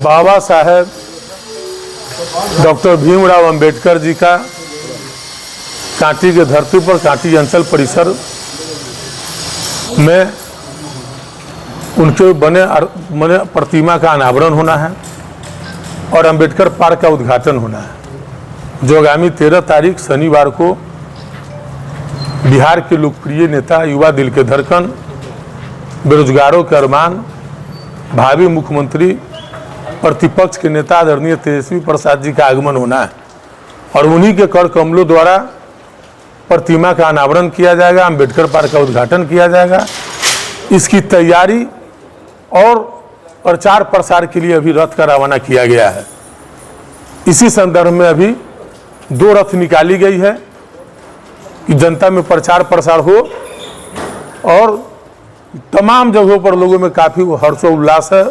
Baba Saheb doctor Bhimrao Ambedkar ji का कांटी के धरती पर कांटी अंचल परिसर में उनके बने प्रतिमा का अनावरण होना है और अंबेडकर पार्क का उद्घाटन होना है, जो आगामी 13 तारीख शनिवार को बिहार के लोकप्रिय नेता, युवा दिल के धड़कन, बेरोजगारों के अरमान, भावी मुख्यमंत्री, प्रतिपक्ष के नेता आदरणीय तेजस्वी प्रसाद जी का आगमन होना है और उन्हीं के कर कमलों द्वारा प्रतिमा का अनावरण किया जाएगा, अंबेडकर पार्क का उद्घाटन किया जाएगा। इसकी तैयारी और प्रचार प्रसार के लिए अभी रथ का रवाना किया गया है। इसी संदर्भ में अभी 2 रथ निकाली गई है कि जनता में प्रचार प्रसार हो और तमाम जगहों पर लोगों में काफ़ी हर्षोल्लास है,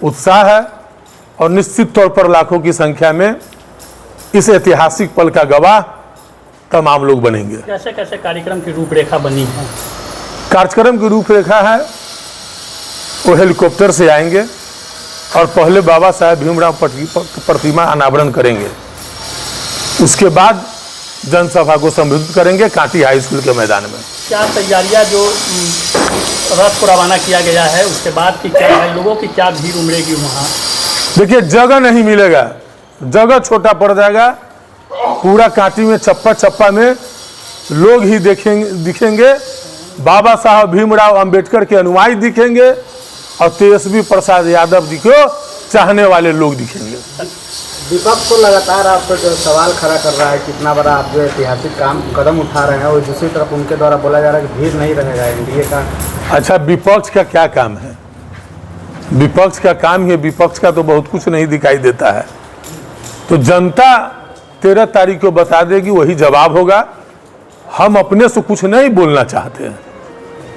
उत्साह है और निश्चित तौर पर लाखों की संख्या में इस ऐतिहासिक पल का गवाह तमाम लोग बनेंगे। कैसे कैसे कार्यक्रम की रूपरेखा बनी है? कार्यक्रम की रूपरेखा है, वो हेलीकॉप्टर से आएंगे और पहले बाबा साहेब भीमराव प्रतिमा अनावरण करेंगे। उसके बाद जनसभा को संबोधित करेंगे कांटी हाई स्कूल के मैदान में। क्या तैयारियां जो रथ को रवाना किया गया है उसके बाद की क्या है, लोगों की क्या भीड़ उमड़ेगी वहाँ? देखिए, जगह नहीं मिलेगा, जगह छोटा पड़ जाएगा। पूरा कांटी में चप्पा चप्पा में लोग ही दिखेंगे। बाबा साहब भीमराव अंबेडकर के अनुयायी दिखेंगे और तेजस्वी प्रसाद यादव जी को चाहने वाले लोग दिखेंगे। विपक्ष को लगातार आप पर जो सवाल खड़ा कर रहा है, कितना बड़ा आप जो ऐतिहासिक कदम उठा रहे हैं, और दूसरी तरफ उनके द्वारा बोला जा रहा है कि भीड़ नहीं रहेगा एनडीए का। अच्छा, विपक्ष का क्या काम है? विपक्ष का काम है, विपक्ष का तो बहुत कुछ नहीं दिखाई देता है। तो जनता 13 तारीख को बता देगी, वही जवाब होगा। हम अपने से कुछ नहीं बोलना चाहते हैं।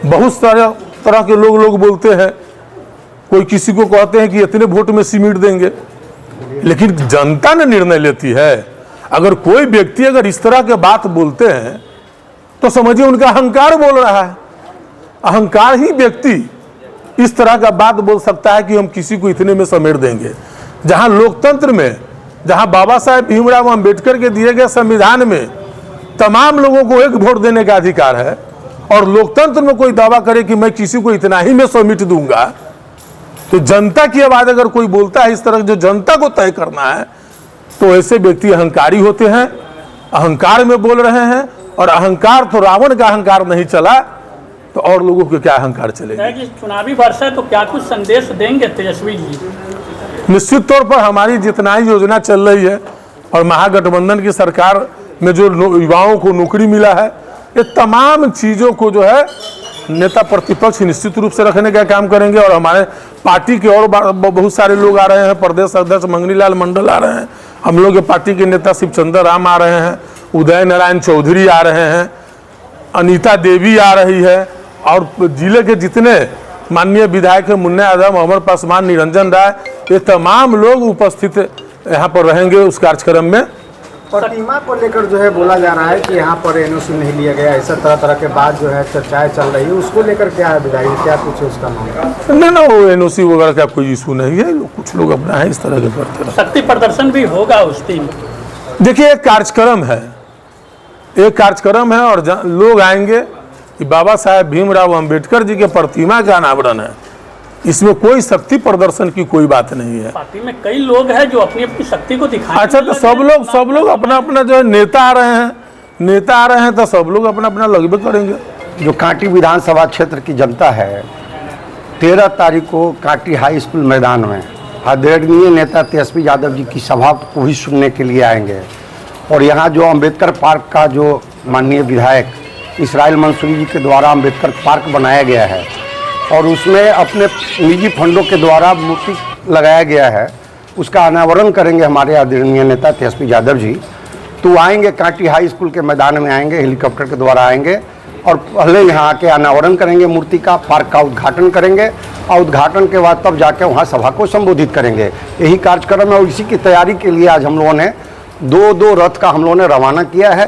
बहुत सारे तरह के लोग बोलते हैं, कोई किसी को कहते हैं कि इतने वोट में सीमेंट देंगे, लेकिन जनता ने निर्णय लेती है। अगर कोई व्यक्ति अगर इस तरह के बात बोलते हैं तो समझिए उनका अहंकार बोल रहा है। अहंकार ही व्यक्ति इस तरह का बात बोल सकता है कि हम किसी को इतने में समेट देंगे। जहां लोकतंत्र में, जहां बाबा साहेब भीमराव अंबेडकर के दिए गए संविधान में तमाम लोगों को एक वोट देने का अधिकार है और लोकतंत्र में कोई दावा करे कि मैं किसी को इतना ही में समेट दूंगा, तो जनता की आवाज अगर कोई बोलता है इस तरह, जो जनता को तय करना है, तो ऐसे व्यक्ति अहंकारी होते हैं, अहंकार में बोल रहे हैं। और अहंकार तो रावण का अहंकार नहीं चला तो और लोगों को क्या अहंकार चलेगा? चुनावी वर्ष है तो क्या कुछ संदेश देंगे तेजस्वी जी? निश्चित तौर पर हमारी जितना ही योजना चल रही है और महागठबंधन की सरकार में जो युवाओं को नौकरी मिला है, ये तमाम चीज़ों को जो है नेता प्रतिपक्ष निश्चित रूप से रखने का काम करेंगे। और हमारे पार्टी के और बहुत सारे लोग आ रहे हैं। प्रदेश अध्यक्ष मंगनीलाल मंडल आ रहे हैं, हम लोग के पार्टी के नेता शिवचंद्र राम आ रहे हैं, उदय नारायण चौधरी आ रहे हैं, अनीता देवी आ रही है और जिले के जितने माननीय विधायक हैं, मुन्ना आजम, अमर पासवान, निरंजन राय, ये तमाम लोग उपस्थित यहाँ पर रहेंगे उस कार्यक्रम में। प्रतिमा को लेकर जो है बोला जा रहा है कि यहाँ पर एनओसी नहीं लिया गया, ऐसा तरह तरह के बात जो है चर्चाएं चल रही है, उसको लेकर क्या है विधायक, क्या कुछ है उसका मामला? नहीं ना, वो एनओसी वगैरह का कोई इशू नहीं है। कुछ लोग अपना है इस तरह के करते हैं। शक्ति प्रदर्शन भी होगा उस दिन। देखिए, एक कार्यक्रम है, एक कार्यक्रम है और लोग आएंगे कि बाबा साहेब भीमराव अंबेडकर जी के प्रतिमा का अनावरण है। इसमें कोई शक्ति प्रदर्शन की कोई बात नहीं है। पार्टी में कई लोग हैं जो अपनी अपनी शक्ति को दिखाएं। अच्छा, तो सब लोग अपना अपना जो है नेता आ रहे हैं तो सब लोग अपना अपना लगभग करेंगे। जो कांटी विधानसभा क्षेत्र की जनता है, 13 तारीख को कांटी हाई स्कूल मैदान में आदरणीय नेता तेजस्वी यादव जी की सभा को भी सुनने के लिए आएंगे। और यहाँ जो अंबेडकर पार्क का जो माननीय विधायक इसराइल मंसूरी जी के द्वारा अंबेडकर पार्क बनाया गया है और उसमें अपने निजी फंडों के द्वारा मूर्ति लगाया गया है, उसका अनावरण करेंगे हमारे आदरणीय नेता तेजस्वी यादव जी। तो आएंगे, कांटी हाई स्कूल के मैदान में आएंगे, हेलीकॉप्टर के द्वारा आएंगे और पहले यहाँ आके अनावरण करेंगे मूर्ति का, पार्क का उद्घाटन करेंगे और उद्घाटन के बाद तब जाके वहाँ सभा को संबोधित करेंगे। यही कार्यक्रम है और इसी की तैयारी के लिए आज हम लोगों ने दो रथ का हम लोगों ने रवाना किया है,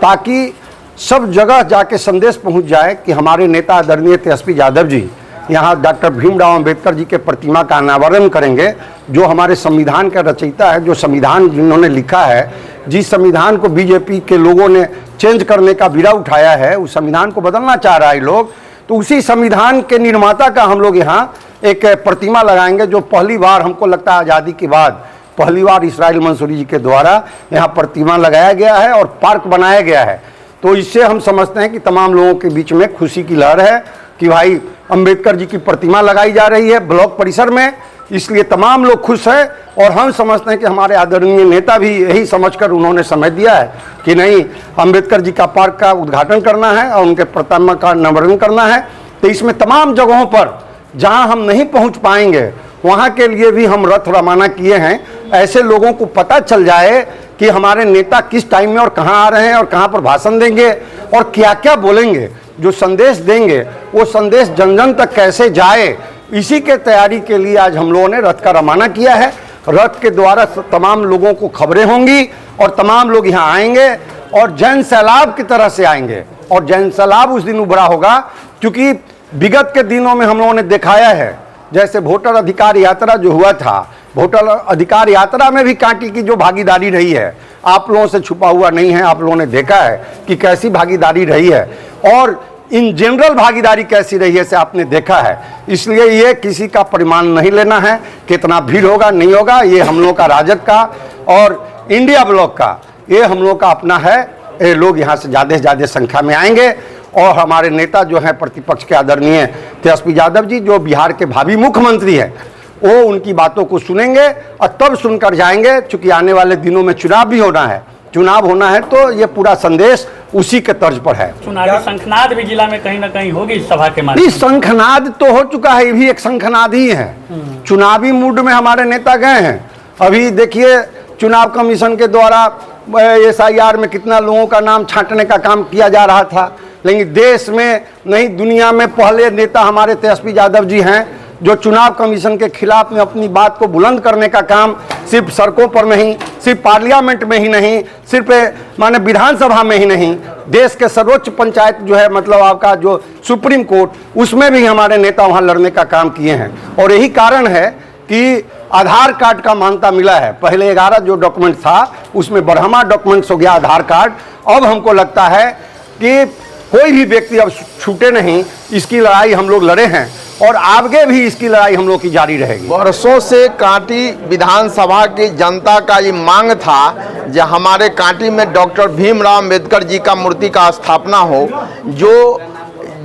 ताकि सब जगह जाके संदेश पहुँच जाए कि हमारे नेता आदरणीय तेजस्वी यादव जी यहाँ डॉक्टर भीमराव अंबेडकर जी के प्रतिमा का अनावरण करेंगे, जो हमारे संविधान का रचयिता है, जो संविधान जिन्होंने लिखा है, जिस संविधान को बीजेपी के लोगों ने चेंज करने का बीड़ा उठाया है, उस संविधान को बदलना चाह रहा है लोग, तो उसी संविधान के निर्माता का हम लोग यहाँ एक प्रतिमा लगाएंगे, जो पहली बार हमको लगता है आज़ादी के बाद पहली बार इसराइल मंसूरी जी के द्वारा यहाँ प्रतिमा लगाया गया है और पार्क बनाया गया है। तो इससे हम समझते हैं कि तमाम लोगों के बीच में खुशी की लहर है कि भाई अंबेडकर जी की प्रतिमा लगाई जा रही है ब्लॉक परिसर में, इसलिए तमाम लोग खुश हैं। और हम समझते हैं कि हमारे आदरणीय नेता भी यही समझकर उन्होंने समझ दिया है कि नहीं, अंबेडकर जी का पार्क का उद्घाटन करना है और उनके प्रतिमा का अनावरण करना है। तो इसमें तमाम जगहों पर जहां हम नहीं पहुंच पाएंगे वहां के लिए भी हम रथ रवाना किए हैं, ऐसे लोगों को पता चल जाए कि हमारे नेता किस टाइम में और कहां आ रहे हैं और कहां पर भाषण देंगे और क्या क्या बोलेंगे, जो संदेश देंगे वो संदेश जन जन तक कैसे जाए, इसी के तैयारी के लिए आज हम लोगों ने रथ का रवाना किया है। रथ के द्वारा तमाम लोगों को खबरें होंगी और तमाम लोग यहाँ आएंगे और जैन सैलाब की तरह से आएंगे। और जैन सैलाब उस दिन उभरा होगा, क्योंकि विगत के दिनों में हम लोगों ने दिखाया है, जैसे वोटर अधिकार यात्रा जो हुआ था, वोटर अधिकार यात्रा में भी कांटी की जो भागीदारी रही है, आप लोगों से छुपा हुआ नहीं है, आप लोगों ने देखा है कि कैसी भागीदारी रही है और इन जनरल भागीदारी कैसी रही है से आपने देखा है। इसलिए ये किसी का परिमाण नहीं लेना है, कितना भीड़ होगा नहीं होगा, ये हम लोग का राजद का और इंडिया ब्लॉक का, ये हम लोग का अपना है। ये लोग यहाँ से ज़्यादा संख्या में आएंगे और हमारे नेता जो हैं प्रतिपक्ष के आदरणीय तेजस्वी यादव जी, जो बिहार के भावी मुख्यमंत्री हैं, वो उनकी बातों को सुनेंगे और तब सुनकर जाएंगे। चूँकि आने वाले दिनों में चुनाव भी होना है, चुनाव होना है तो ये पूरा संदेश उसी के तर्ज पर है। चुनावी शंखनाद भी जिला में कहीं ना कहीं होगी इस सभा के माध्यम से। शंखनाद तो हो चुका है, ये भी एक शंखनाद ही है। चुनावी मूड में हमारे नेता गए हैं। अभी देखिए चुनाव कमीशन के द्वारा SIR में कितना लोगों का नाम छांटने का काम किया जा रहा था, लेकिन देश में नहीं दुनिया में पहले नेता हमारे तेजस्वी यादव जी हैं, जो चुनाव कमीशन के खिलाफ में अपनी बात को बुलंद करने का काम सिर्फ सड़कों पर नहीं, सिर्फ पार्लियामेंट में ही नहीं, सिर्फ माने विधानसभा में ही नहीं, देश के सर्वोच्च पंचायत जो है, मतलब आपका जो सुप्रीम कोर्ट, उसमें भी हमारे नेता वहाँ लड़ने का काम किए हैं। और यही कारण है कि आधार कार्ड का मान्यता मिला है। पहले 11 जो डॉक्यूमेंट था उसमें 12वां डॉक्यूमेंट्स हो गया आधार कार्ड। अब हमको लगता है कि कोई भी व्यक्ति अब छूटे नहीं, इसकी लड़ाई हम लोग लड़े हैं और आगे भी इसकी लड़ाई हम लोग की जारी रहेगी। वर्षों से कांटी विधानसभा की जनता का ये मांग था कि हमारे कांटी में डॉक्टर भीमराव अंबेडकर जी का मूर्ति का स्थापना हो, जो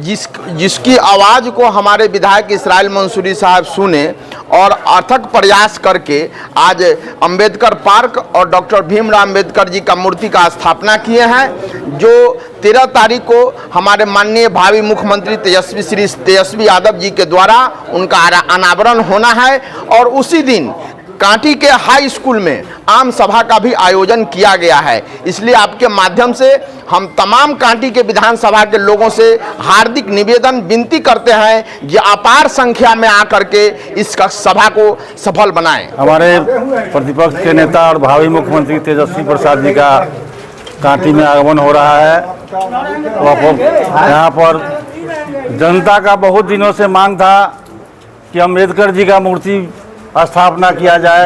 जिसकी आवाज़ को हमारे विधायक इसराइल मंसूरी साहब सुने और अथक प्रयास करके आज अंबेडकर पार्क और डॉक्टर भीमराव अंबेडकर जी का मूर्ति का स्थापना किए हैं, जो 13 तारीख को हमारे माननीय भावी मुख्यमंत्री तेजस्वी यादव जी के द्वारा उनका अनावरण होना है। और उसी दिन कांटी के हाई स्कूल में आम सभा का भी आयोजन किया गया है। इसलिए आपके माध्यम से हम तमाम कांटी के विधानसभा के लोगों से हार्दिक निवेदन विनती करते हैं कि अपार संख्या में आकर के इस सभा को सफल बनाएं। हमारे प्रतिपक्ष के नेता और भावी मुख्यमंत्री तेजस्वी प्रसाद जी का कांटी में आगमन हो रहा है। यहाँ पर जनता का बहुत दिनों से मांग था कि अम्बेडकर जी का मूर्ति स्थापना किया जाए।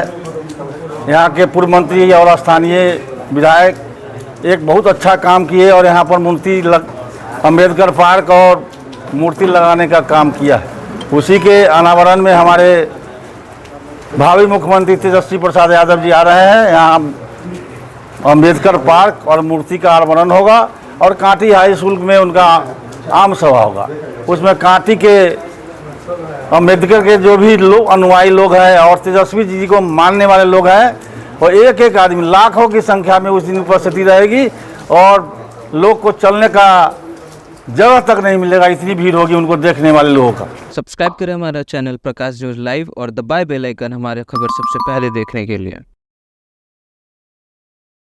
यहाँ के पूर्व मंत्री और स्थानीय विधायक एक बहुत अच्छा काम किए और यहाँ पर मूर्ति अम्बेडकर पार्क और मूर्ति लगाने का काम किया है। उसी के अनावरण में हमारे भावी मुख्यमंत्री तेजस्वी प्रसाद यादव जी आ रहे हैं। यहाँ अम्बेडकर पार्क और मूर्ति का अनावरण होगा और कांटी हाई स्कूल में उनका आम सभा होगा। उसमें कांटी के अम्बेडकर के जो भी लोग अनुयायी लोग हैं और तेजस्वी जी को मानने वाले लोग हैं, और एक एक आदमी लाखों की संख्या में उस दिन उपस्थिति रहेगी और लोग को चलने का जगह तक नहीं मिलेगा, इतनी भीड़ होगी उनको देखने वाले लोगों का। सब्सक्राइब करें हमारा चैनल प्रकाश न्यूज़ लाइव और दबाए बेल आइकन हमारे खबर सबसे पहले देखने के लिए।